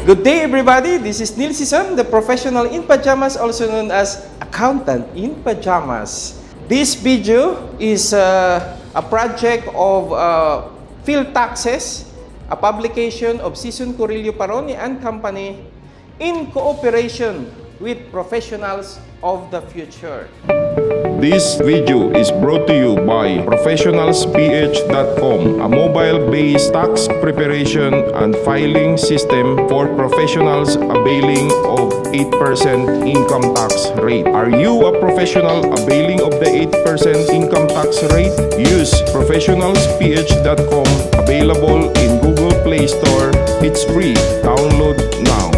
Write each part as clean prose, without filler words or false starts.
Good day, everybody. This is Sison, the Professional-in-Pajamas, also known as Accountant in Pajamas. This video is a project of field taxes, a publication of Sison, Paroni and Company in cooperation with professionals of the future. This video is brought to you by Professionalsph.com, a mobile-based tax preparation and filing system for professionals availing of 8% income tax rate. Are you a professional availing of the 8% income tax rate? Use Professionalsph.com, available in Google Play Store. It's free. Download now.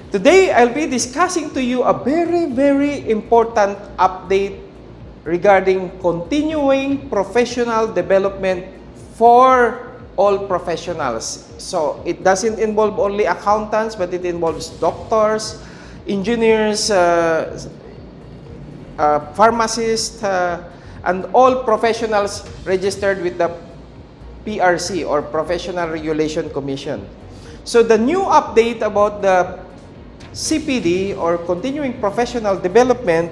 Today, I'll be discussing to you a very important update regarding continuing professional development for all professionals. So, it doesn't involve only accountants, but it involves doctors, engineers, pharmacists, and all professionals registered with the PRC or Professional Regulation Commission. So, the new update about the CPD or Continuing Professional Development,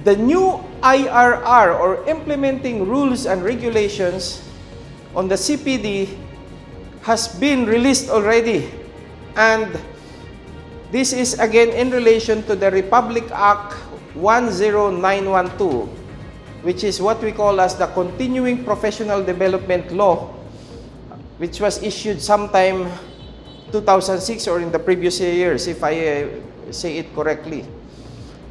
the new IRR or Implementing Rules and Regulations on the CPD has been released already. And this is again in relation to the Republic Act 10912, which is what we call as the Continuing Professional Development Law, which was issued sometime 2006 or in the previous years, if I say it correctly.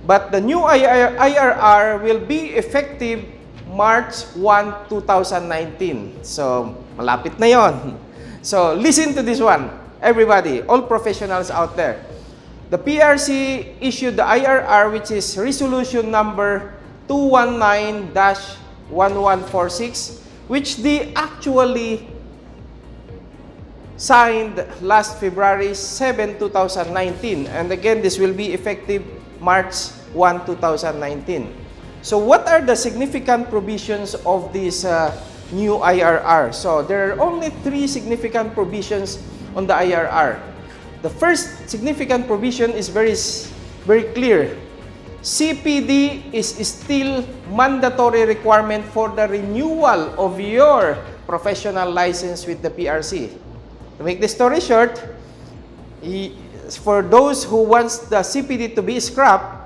But the new IRR will be effective March 1, 2019. So, malapit na yon. So, listen to this one, everybody, all professionals out there. The PRC issued the IRR, which is resolution number 219-1146, which they actually signed last February 7, 2019. And again, this will be effective March 1, 2019. So what are the significant provisions of this new IRR? So there are only three significant provisions on the IRR. The first significant provision is very clear. CPD is still mandatory requirement for the renewal of your professional license with the PRC. To make the story short, for those who wants the CPD to be scrapped,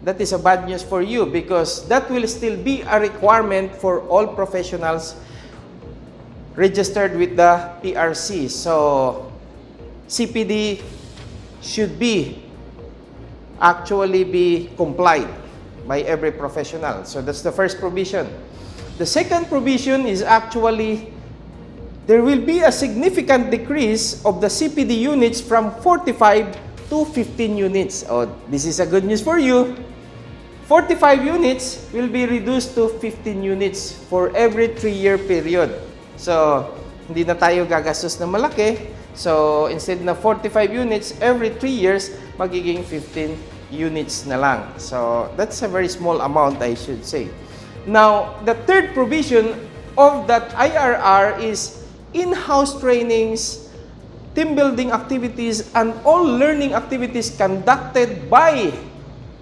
that is a bad news for you because that will still be a requirement for all professionals registered with the PRC. So, CPD should actually be complied by every professional. So, that's the first provision. The second provision is actually there will be a significant decrease of the CPD units from 45 to 15 units. Oh, this is a good news for you. 45 units will be reduced to 15 units for every 3-year period. So, hindi na tayo gagastos na malaki. So, instead na 45 units, every 3 years, magiging 15 units na lang. So, that's a very small amount, I should say. Now, the third provision of that IRR is in-house trainings, team building activities, and all learning activities conducted by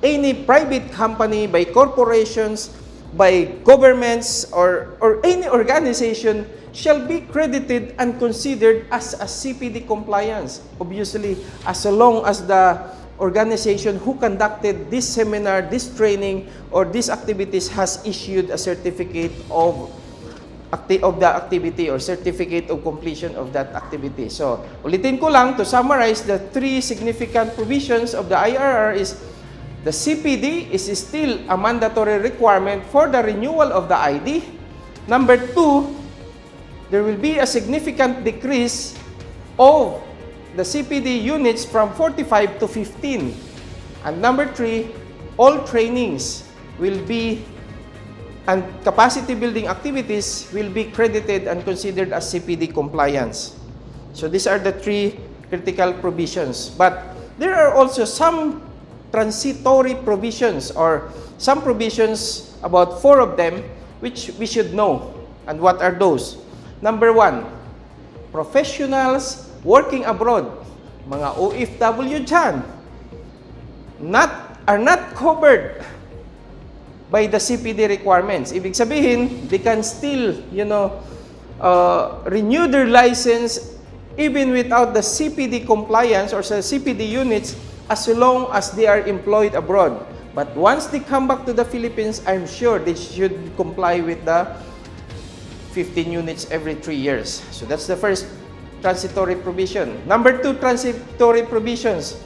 any private company, by corporations, by governments, or any organization shall be credited and considered as a CPD compliance. Obviously, as long as the organization who conducted this seminar, this training, or these activities has issued a certificate of the activity or certificate of completion of that activity. So, ulitin ko lang to summarize the three significant provisions of the IRR is the CPD is still a mandatory requirement for the renewal of the ID. Number 2, there will be a significant decrease of the CPD units from 45 to 15. And number 3, all trainings will be and capacity building activities will be credited and considered as CPD compliance. So these are the three critical provisions. But there are also some transitory provisions or some provisions, about 4 of them, which we should know. And what are those? Number 1, professionals working abroad mga OFW dyan, are not covered by the CPD requirements. Ibig sabihin, they can still, renew their license even without the CPD compliance or sa CPD units as long as they are employed abroad. But once they come back to the Philippines, I'm sure they should comply with the 15 units every 3 years. So that's the first transitory provision. Number 2, transitory provisions.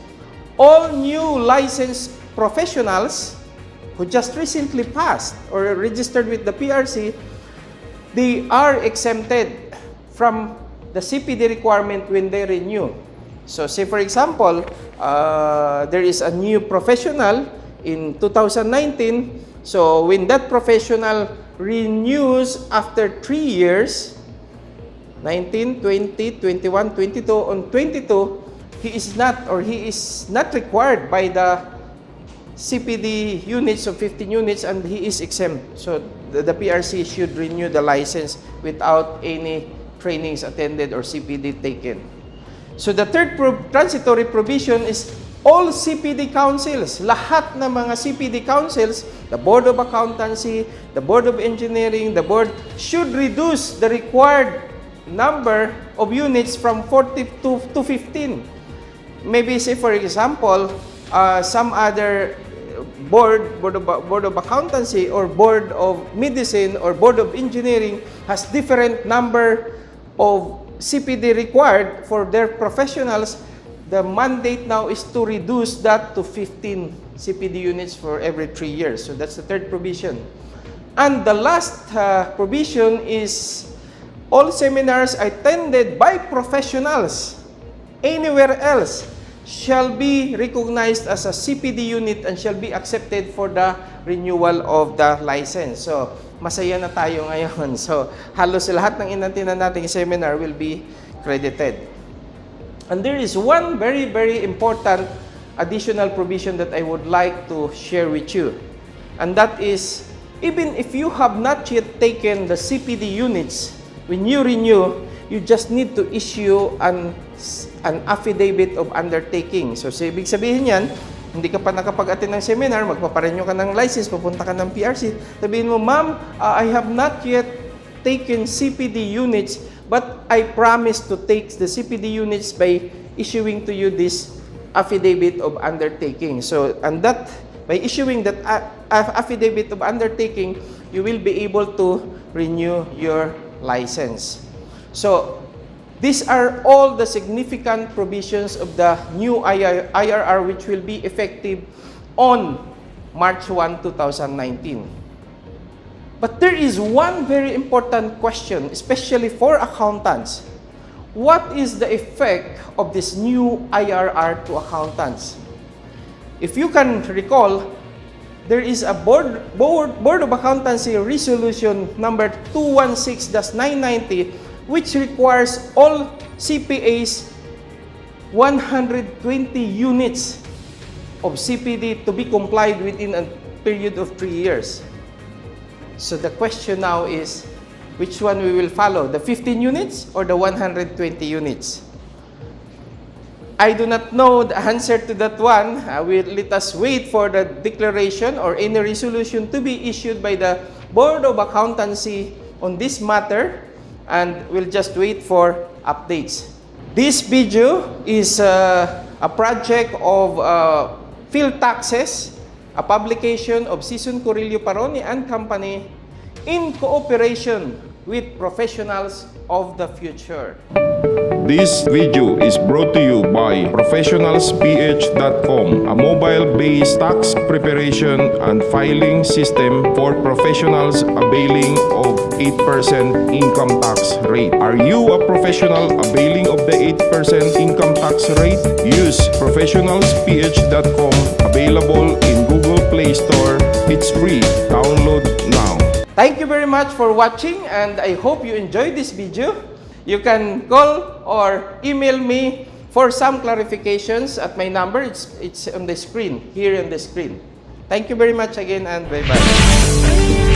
All new licensed professionals who just recently passed or registered with the PRC, they are exempted from the CPD requirement when they renew. So say for example, there is a new professional in 2019. So when that professional renews after 3 years, 19, 20, 21, 22, on 22, he is not required by the CPD units of 15 units and he is exempt. So the PRC should renew the license without any trainings attended or CPD taken. So the third transitory provision is all CPD councils, lahat ng mga CPD councils, the Board of Accountancy, the Board of Engineering, the board should reduce the required number of units from 40 to 15. Maybe say for example, some other board of accountancy or board of medicine or board of engineering has different number of CPD required for their professionals. The mandate now is to reduce that to 15 CPD units for every 3 years. So that's the third provision. And the last provision is all seminars attended by professionals anywhere else shall be recognized as a CPD unit and shall be accepted for the renewal of the license. So, masaya na tayo ngayon. So, halos lahat ng inatinan nating seminar will be credited. And there is one very, very important additional provision that I would like to share with you. And that is, even if you have not yet taken the CPD units, when you renew, you just need to issue an affidavit of undertaking. So, ibig sabihin yan, hindi ka pa nakapag-attend ng seminar, magpaparenew ka ng license, pupunta ka ng PRC, sabihin mo, ma'am, I have not yet taken CPD units, but I promise to take the CPD units by issuing to you this affidavit of undertaking. So, and that, by issuing that affidavit of undertaking, you will be able to renew your license. So, these are all the significant provisions of the new IRR which will be effective on March 1, 2019. But there is one very important question, especially for accountants. What is the effect of this new IRR to accountants? If you can recall, there is a Board of Accountancy Resolution number 216-990 which requires all CPAs 120 units of CPD to be complied within a period of 3 years. So the question now is, which one we will follow, the 15 units or the 120 units? I do not know the answer to that one. Let us wait for the declaration or any resolution to be issued by the Board of Accountancy on this matter, and we'll just wait for updates. This video is a project of field taxes, a publication of Sison, Paroni and Company in cooperation with professionals of the future. This video is brought to you by Professionalsph.com, a mobile-based tax preparation and filing system for professionals availing of 8% income tax rate. Are you a professional availing of the 8% income tax rate? Use Professionalsph.com, available in Google Play Store. It's free. Download now. Thank you very much for watching, and I hope you enjoyed this video. You can call or email me for some clarifications at my number. It's on the screen, here on the screen. Thank you very much again, and bye-bye.